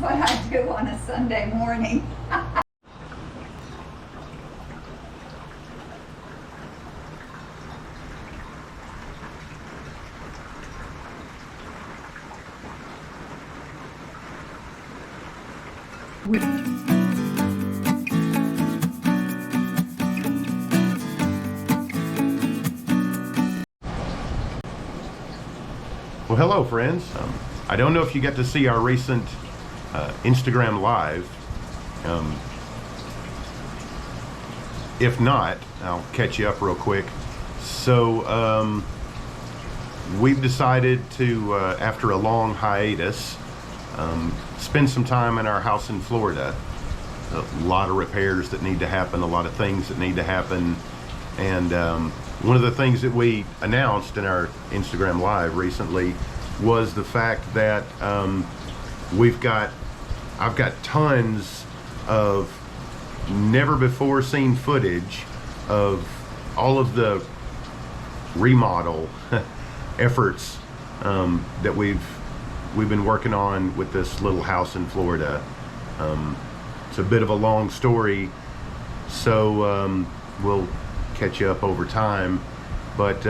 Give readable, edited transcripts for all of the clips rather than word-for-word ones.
what I do on a Sunday morning. Well, hello friends. I don't know if you got to see our recent Instagram Live. If not, I'll catch you up real quick. So we've decided to, after a long hiatus, spend some time in our house in Florida. A lot of repairs that need to happen, a lot of things that need to happen, and one of the things that we announced in our Instagram Live recently was the fact that I've got tons of never before seen footage of all of the remodel efforts that we've been working on with this little house in Florida. It's a bit of a long story, so we'll catch you up over time, but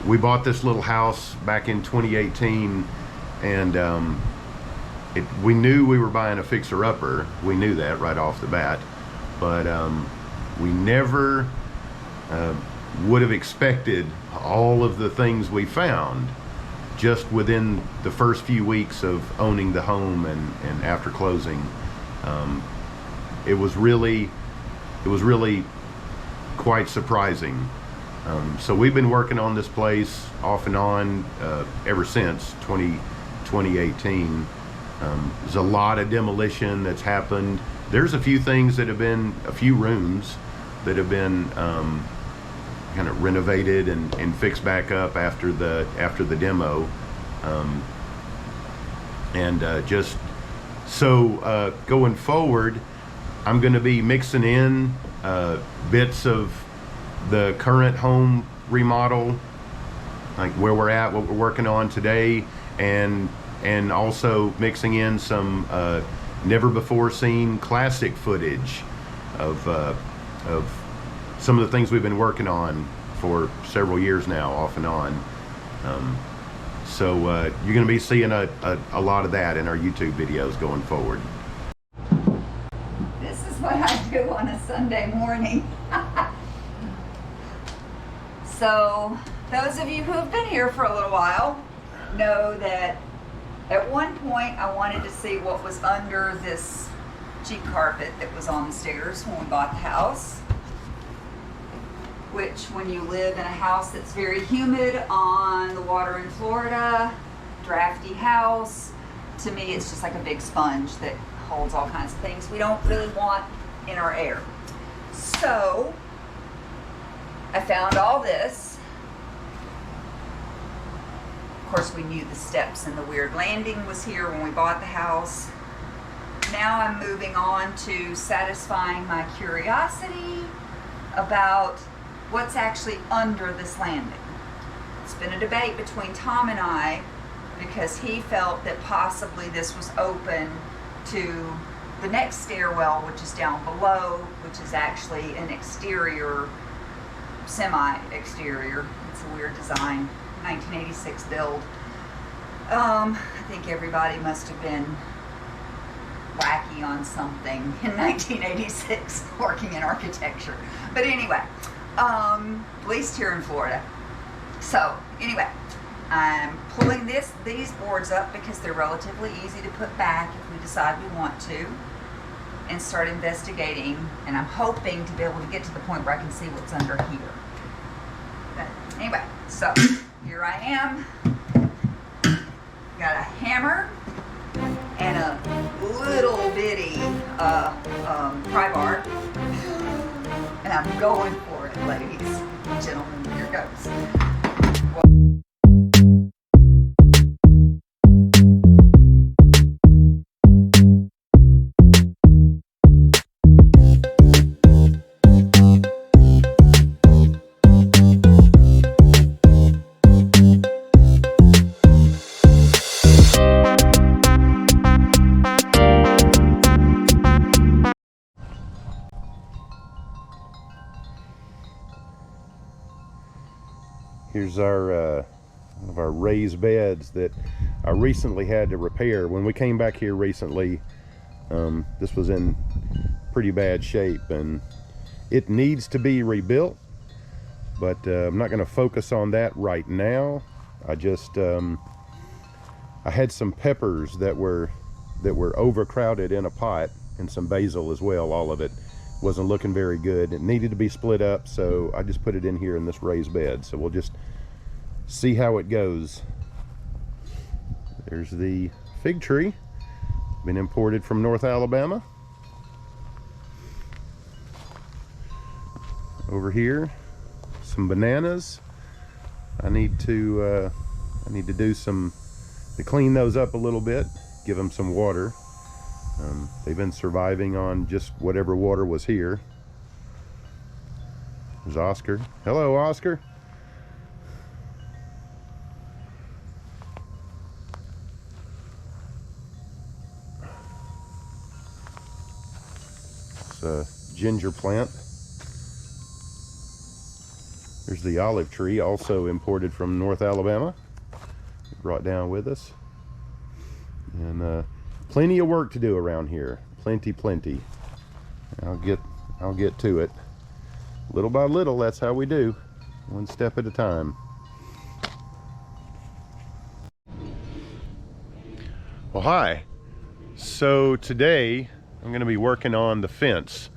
we bought this little house back in 2018, and we knew we were buying a fixer-upper. We knew that right off the bat, but we never would have expected all of the things we found just within the first few weeks of owning the home and after closing. It was really quite surprising. So we've been working on this place off and on ever since 2018. There's a lot of demolition that's happened. There's a few things that have been, a few rooms that have been kind of renovated and fixed back up after the demo. Just so going forward, I'm going to be mixing in bits of the current home remodel, like where we're at, what we're working on today, and also mixing in some never before seen classic footage of some of the things we've been working on for several years now, off and on. So you're going to be seeing a lot of that in our YouTube videos going forward. This is what I do on a Sunday morning. So those of you who have been here for a little while know that at one point I wanted to see what was under this cheap carpet that was on the stairs when we bought the house, which when you live in a house that's very humid on the water in Florida, drafty house, to me it's just like a big sponge that holds all kinds of things we don't really want in our air. So I found all this. Of course, we knew the steps and the weird landing was here when we bought the house. Now I'm moving on to satisfying my curiosity about what's actually under this landing. It's been a debate between Tom and I because he felt that possibly this was open to the next stairwell, which is down below, which is actually an exterior, semi-exterior. It's a weird design, 1986 build. I think everybody must have been wacky on something in 1986 working in architecture. But anyway, at least here in Florida. So anyway, I'm pulling these boards up because they're relatively easy to put back if we decide we want to, and start investigating, and I'm hoping to be able to get to the point where I can see what's under here. But anyway, so here I am. Got a hammer and a little bitty pry bar, and I'm going for it, ladies and gentlemen. Here goes. Here's our one of our raised beds that I recently had to repair. When we came back here recently, this was in pretty bad shape and it needs to be rebuilt, but I'm not going to focus on that right now. I just I had some peppers that were overcrowded in a pot, and some basil as well. All of it wasn't looking very good. It needed to be split up, so I just put it in here in this raised bed. So we'll just see how it goes. There's the fig tree, been imported from North Alabama. Over here, some bananas. I need to do some to clean those up a little bit, give them some water. They've been surviving on just whatever water was here. There's Oscar. Hello, Oscar. It's a ginger plant. There's the olive tree, also imported from North Alabama. Brought down with us. And plenty of work to do around here. Plenty. I'll get to it. Little by little, that's how we do. One step at a time. Well, hi. So today I'm going to be working on the fence.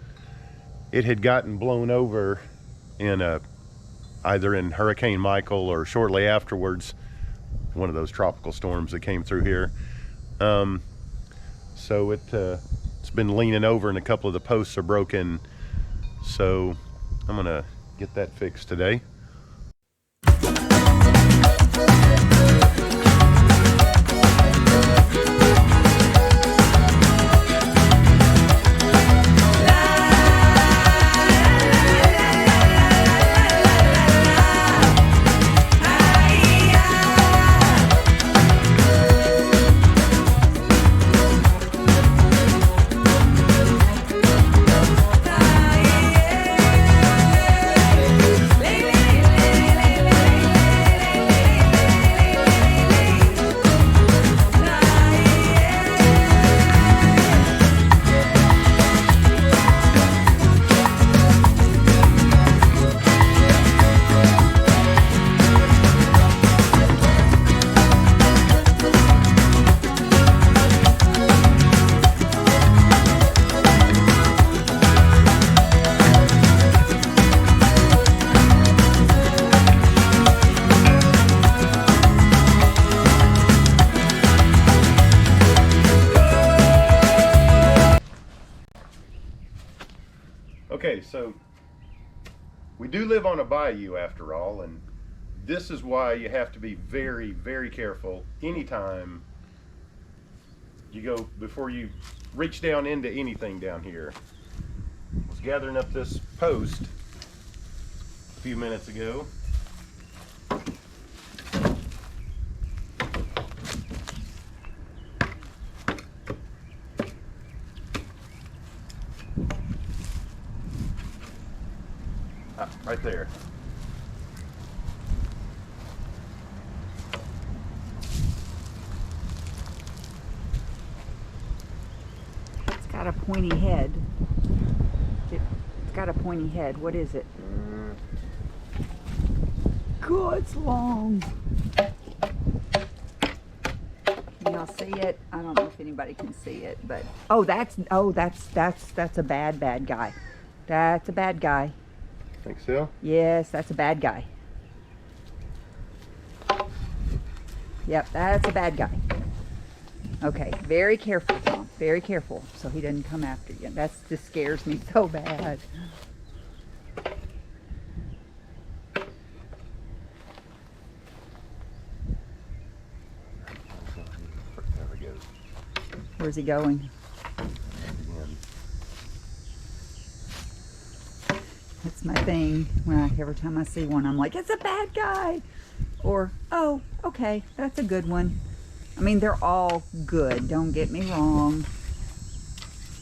It had gotten blown over in either in Hurricane Michael or shortly afterwards, one of those tropical storms that came through here. So it's been leaning over and a couple of the posts are broken. So I'm gonna get that fixed today. Okay, so we do live on a bayou after all, and this is why you have to be very, very careful anytime you go, before you reach down into anything down here. I was gathering up this post a few minutes ago. Right there. It's got a pointy head. It's got a pointy head. What is it? God, it's long. Can y'all see it? I don't know if anybody can see it, but that's a bad guy. That's a bad guy. Think so? Yes, that's a bad guy. Yep, that's a bad guy. Okay, very careful, Tom. Very careful, so he doesn't come after you. That just scares me so bad. There we go. Where's he going? It's my thing. Every time I see one, I'm like, it's a bad guy. Or, oh, okay, that's a good one. I mean, they're all good. Don't get me wrong.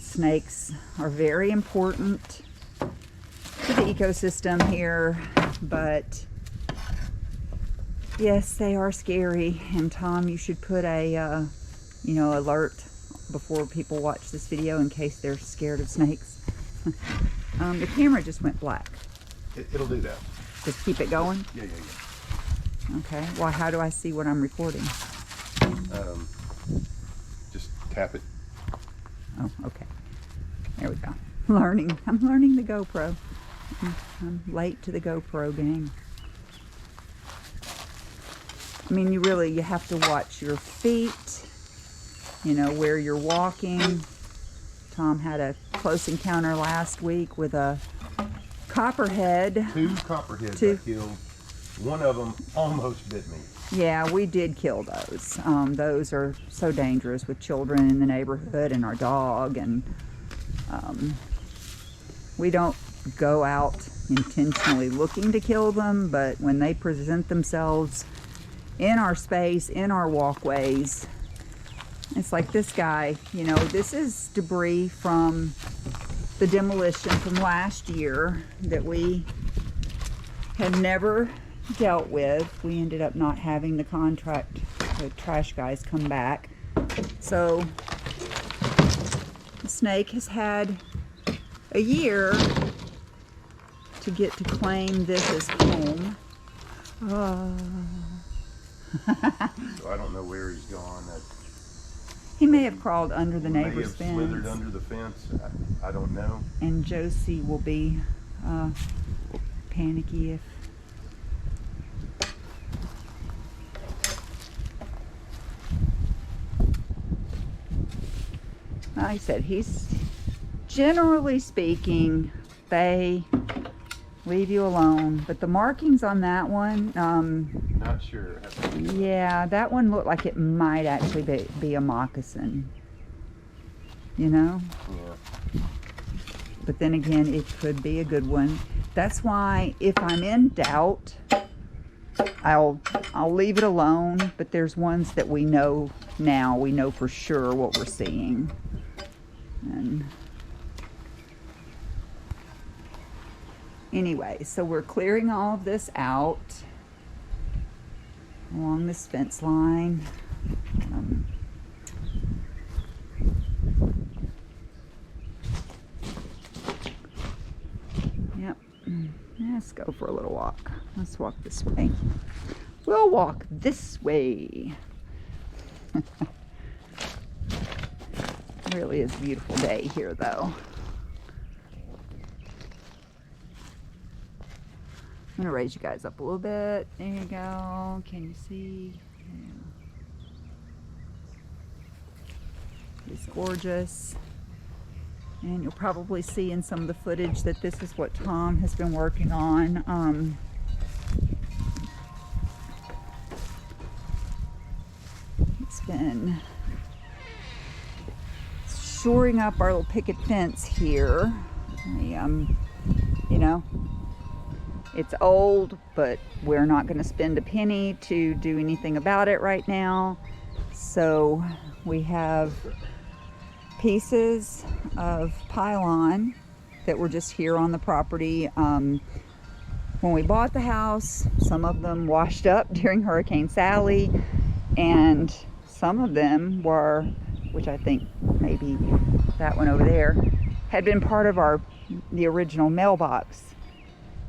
Snakes are very important to the ecosystem here, but Yes, they are scary. And Tom, you should put a, alert before people watch this video in case they're scared of snakes. The camera just went black. It'll do that. Just keep it going? Yeah. Okay. Well, how do I see what I'm recording? Just tap it. Oh, okay. There we go. I'm learning the GoPro. I'm late to the GoPro gang. I mean, you have to watch your feet, where you're walking. Tom had a close encounter last week with a copperhead. 2 copperheads I killed. One of them almost bit me. Yeah, we did kill those. Those are so dangerous with children in the neighborhood and our dog. And we don't go out intentionally looking to kill them, but when they present themselves in our space, in our walkways, it's like this guy, this is debris from the demolition from last year that we had never dealt with. We ended up not having the trash guys come back. So the snake has had a year to get to claim this as home. So I don't know where he's gone. He may have crawled under the neighbor's May have slithered fence. under the fence. I don't know. And Josie will be panicky if... Like I said, he's generally speaking, they leave you alone. But the markings on that one, Not sure. yeah, that one looked like it might actually be a moccasin. Yeah. But then again, it could be a good one. That's why if I'm in doubt, I'll leave it alone. But there's ones that we know now. We know for sure what we're seeing. And anyway, so we're clearing all of this out along this fence line. Yep. Let's go for a little walk. Let's walk this way. We'll walk this way. Really is a beautiful day here, though. I'm gonna raise you guys up a little bit. There you go. Can you see? Yeah. It's gorgeous. And you'll probably see in some of the footage that this is what Tom has been working on. It's been shoring up our little picket fence here. It's old, but we're not going to spend a penny to do anything about it right now. So we have pieces of pylon that were just here on the property. When we bought the house, some of them washed up during Hurricane Sally, and some of them were, which I think maybe that one over there, had been part of the original mailbox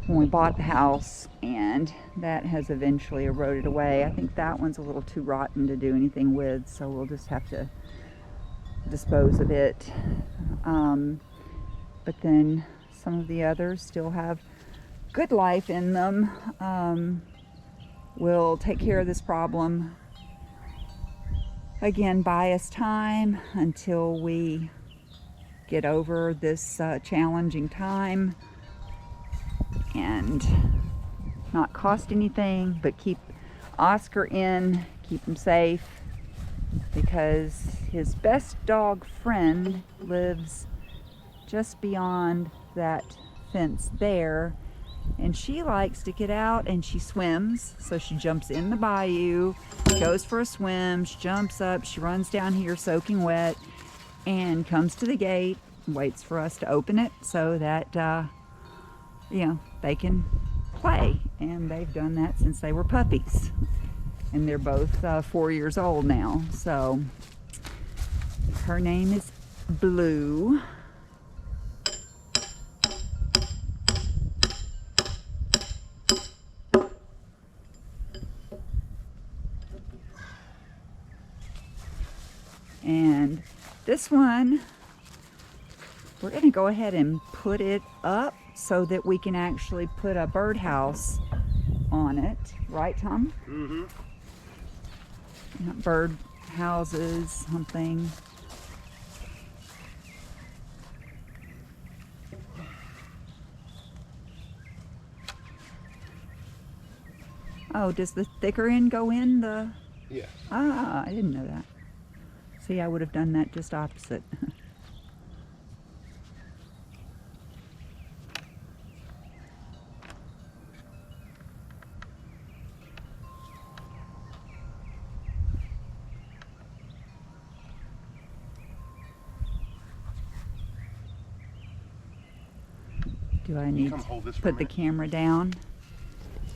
when we bought the house, and that has eventually eroded away. I think that one's a little too rotten to do anything with, so we'll just have to dispose of it. But then some of the others still have good life in them. We'll take care of this problem again, buy us time until we get over this challenging time, and not cost anything, but keep Oscar in, keep him safe, because his best dog friend lives just beyond that fence there, and she likes to get out and she swims. So she jumps in the bayou, goes for a swim, she jumps up, she runs down here soaking wet, and comes to the gate, waits for us to open it so that they can play. And they've done that since they were puppies. and they're both 4 years old now. So her name is Blue. And this one, we're going to go ahead and put it up so that we can actually put a birdhouse on it. Right, Tom? Mm-hmm. Bird houses, something. Oh, does the thicker end go in the... Yeah. Ah, I didn't know that. See, I would have done that just opposite. Do I need come to hold this for a put the minute? camera down?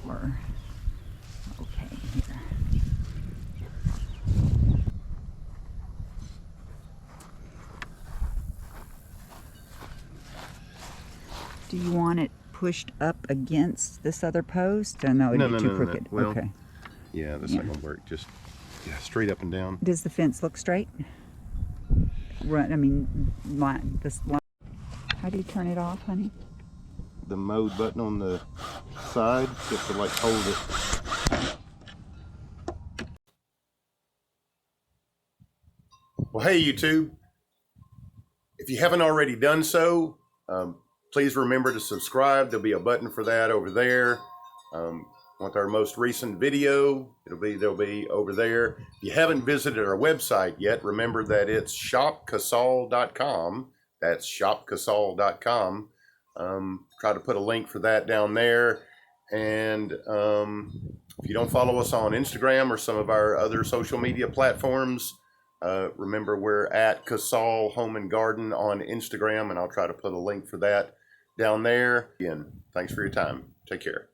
Or, okay, here. Do you want it pushed up against this other post? Or no, it'd be too crooked. Well, okay. yeah, that's Yeah. not gonna work. Just straight up and down. Does the fence look straight? Run, I mean, this line. How do you turn it off, honey? The mode button on the side, just to like hold it. Well, hey YouTube, if you haven't already done so, please remember to subscribe. There'll be a button for that over there. Want our most recent video, there'll be over there. If you haven't visited our website yet, remember that it's shopcasal.com. That's shopcasal.com. Try to put a link for that down there. And if you don't follow us on Instagram or some of our other social media platforms, remember we're at Casal Home and Garden on Instagram, and I'll try to put a link for that down there. Again, thanks for your time. Take care.